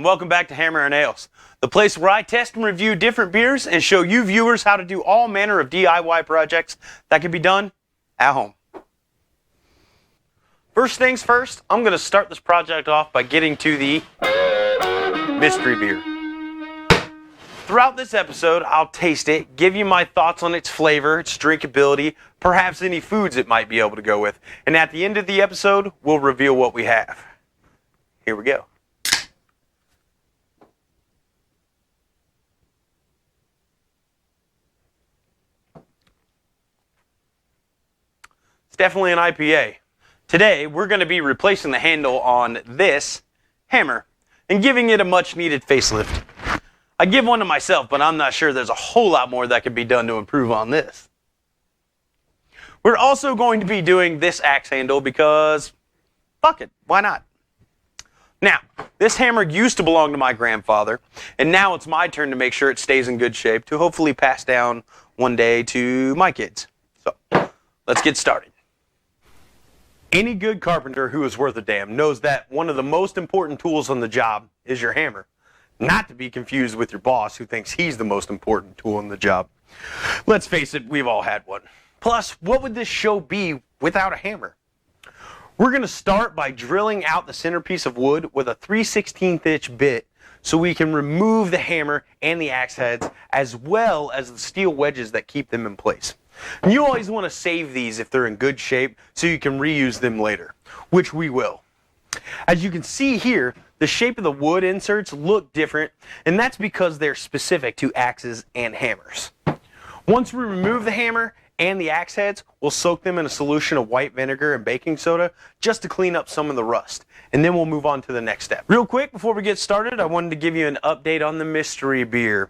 and welcome back to Hammer and Ales, the place where I test and review different beers and show you viewers how to do all manner of DIY projects that can be done at home. First things first, I'm going to start this project off by getting to the mystery beer. Throughout this episode, I'll taste it, give you my thoughts on its flavor, its drinkability, perhaps any foods it might be able to go with, and at the end of the episode, we'll reveal what we have. Here we go. It's definitely an IPA. Today, we're going to be replacing the handle on this hammer and giving it a much needed facelift. I give one to myself, but I'm not sure there's a whole lot more that could be done to improve on this. We're also going to be doing this axe handle because, fuck it, why not? Now, this hammer used to belong to my grandfather, and now it's my turn to make sure it stays in good shape to hopefully pass down one day to my kids. So, let's get started. Any good carpenter who is worth a damn knows that one of the most important tools on the job is your hammer. Not to be confused with your boss who thinks he's the most important tool on the job. Let's face it, we've all had one. Plus, what would this show be without a hammer? We're going to start by drilling out the centerpiece of wood with a 3/16 inch bit so we can remove the hammer and the axe heads as well as the steel wedges that keep them in place. And you always want to save these if they're in good shape so you can reuse them later, which we will. As you can see here, the shape of the wood inserts look different, and that's because they're specific to axes and hammers. Once we remove the hammer and the axe heads, we'll soak them in a solution of white vinegar and baking soda just to clean up some of the rust, and then we'll move on to the next step. Real quick, before we get started, I wanted to give you an update on the mystery beer.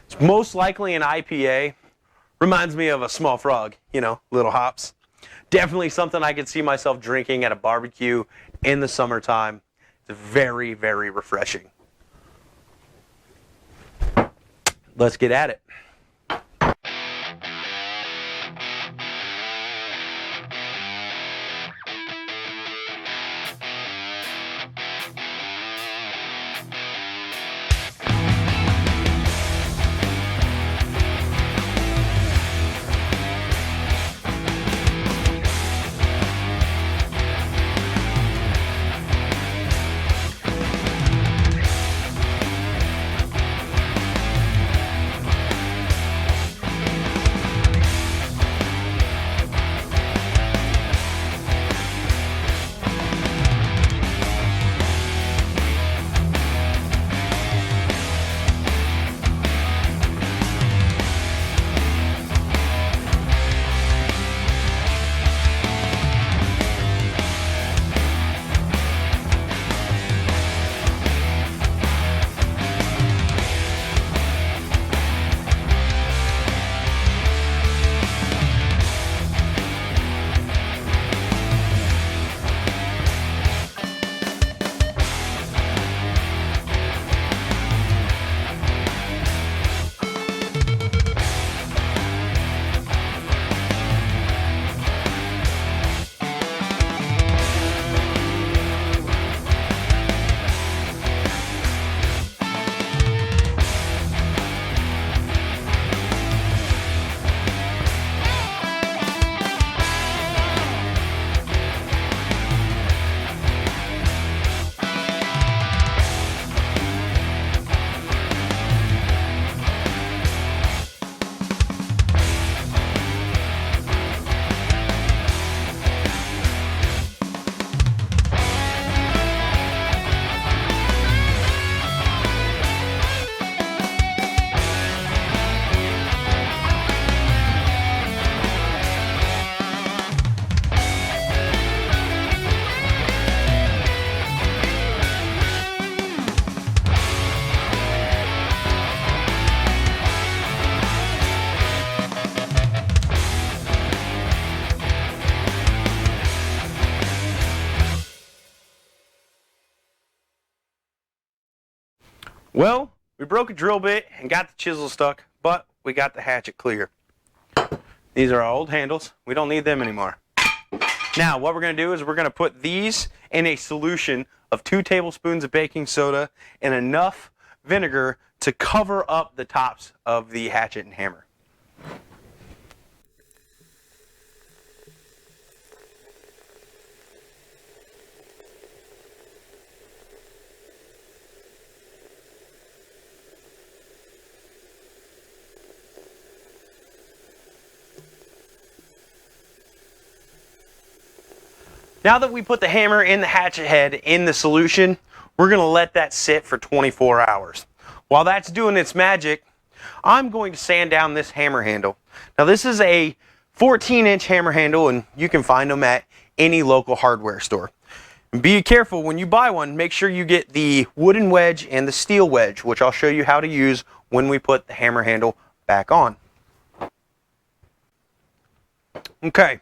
It's most likely an IPA. Reminds me of a small frog, you know, little hops. Definitely something I could see myself drinking at a barbecue in the summertime. It's very, very refreshing. Let's get at it. Well, we broke a drill bit and got the chisel stuck, but we got the hatchet clear. These are our old handles. We don't need them anymore. Now what we're going to do is we're going to put these in a solution of 2 tablespoons of baking soda and enough vinegar to cover up the tops of the hatchet and hammer. Now that we put the hammer and the hatchet head in the solution, we're going to let that sit for 24 hours. While that's doing its magic, I'm going to sand down this hammer handle. Now this is a 14-inch hammer handle, and you can find them at any local hardware store. And be careful when you buy one, make sure you get the wooden wedge and the steel wedge, which I'll show you how to use when we put the hammer handle back on. Okay.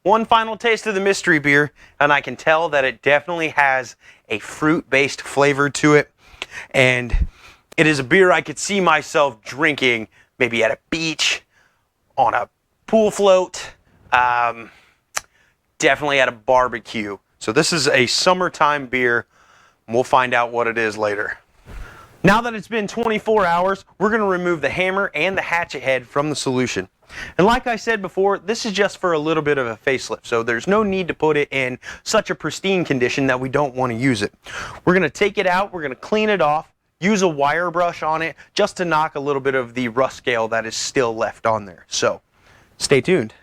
One final taste of the mystery beer, and I can tell that it definitely has a fruit-based flavor to it. And it is a beer I could see myself drinking maybe at a beach, on a pool float, definitely at a barbecue. So this is a summertime beer, and we'll find out what it is later. Now that it's been 24 hours, we're going to remove the hammer and the hatchet head from the solution. And like I said before, this is just for a little bit of a facelift, so there's no need to put it in such a pristine condition that we don't want to use it. We're going to take it out, we're going to clean it off, use a wire brush on it just to knock a little bit of the rust scale that is still left on there. So, stay tuned.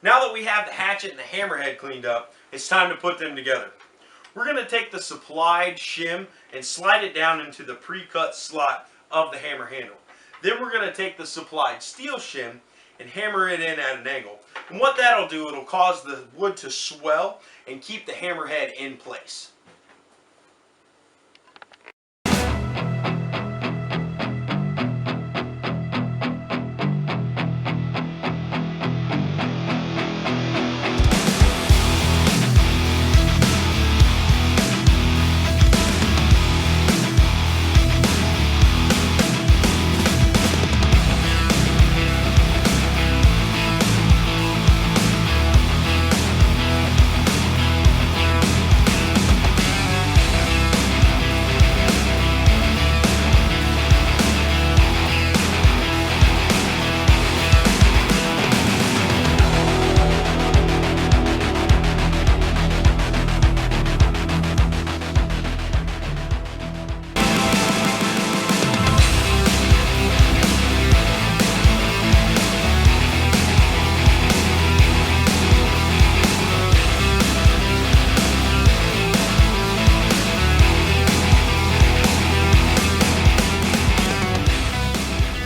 Now that we have the hatchet and the hammerhead cleaned up, it's time to put them together. We're going to take the supplied shim and slide it down into the pre-cut slot of the hammer handle. Then we're going to take the supplied steel shim and hammer it in at an angle. And what that'll do, it'll cause the wood to swell and keep the hammerhead in place.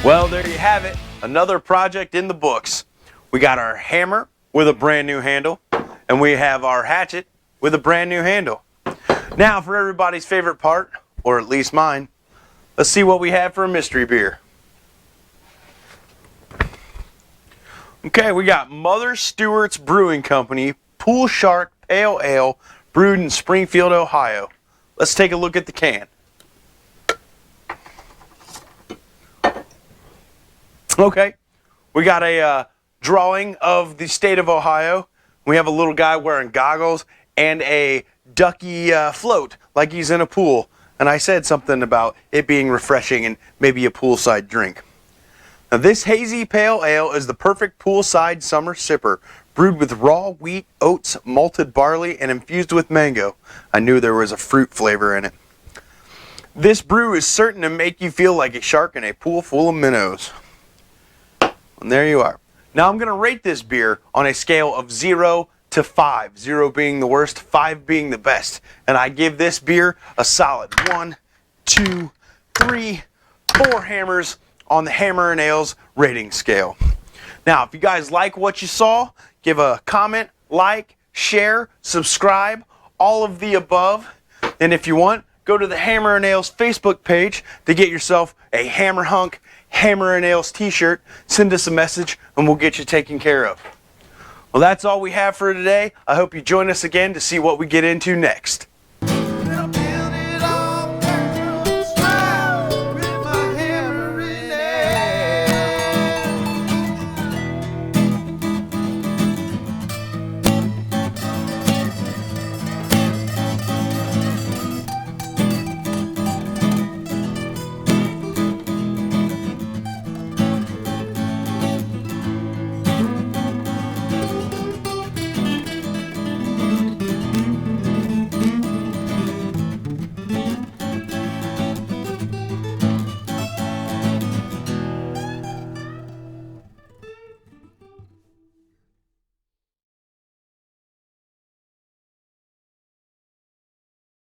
Well, there you have it. Another project in the books. We got our hammer with a brand new handle, and we have our hatchet with a brand new handle. Now for everybody's favorite part, or at least mine, let's see what we have for a mystery beer. Okay, we got Mother Stewart's Brewing Company Pool Shark Pale Ale, brewed in Springfield, Ohio. Let's take a look at the can. Okay, we got a drawing of the state of Ohio. We have a little guy wearing goggles and a ducky float like he's in a pool. And I said something about it being refreshing and maybe a poolside drink. Now this hazy pale ale is the perfect poolside summer sipper, brewed with raw wheat, oats, malted barley, and infused with mango. I knew there was a fruit flavor in it. This brew is certain to make you feel like a shark in a pool full of minnows. And there you are. Now I'm going to rate this beer on a scale of 0 to 5. 0 being the worst, 5 being the best. And I give this beer a solid 1, 2, 3, 4 hammers on the Hammer and Ales rating scale. Now, if you guys like what you saw, give a comment, like, share, subscribe, all of the above. And if you want, go to the Hammer and Ales Facebook page to get yourself a Hammer Hunk Hammer and Ales t-shirt. Send us a message and we'll get you taken care of. Well, that's all we have for today. I hope you join us again to see what we get into next.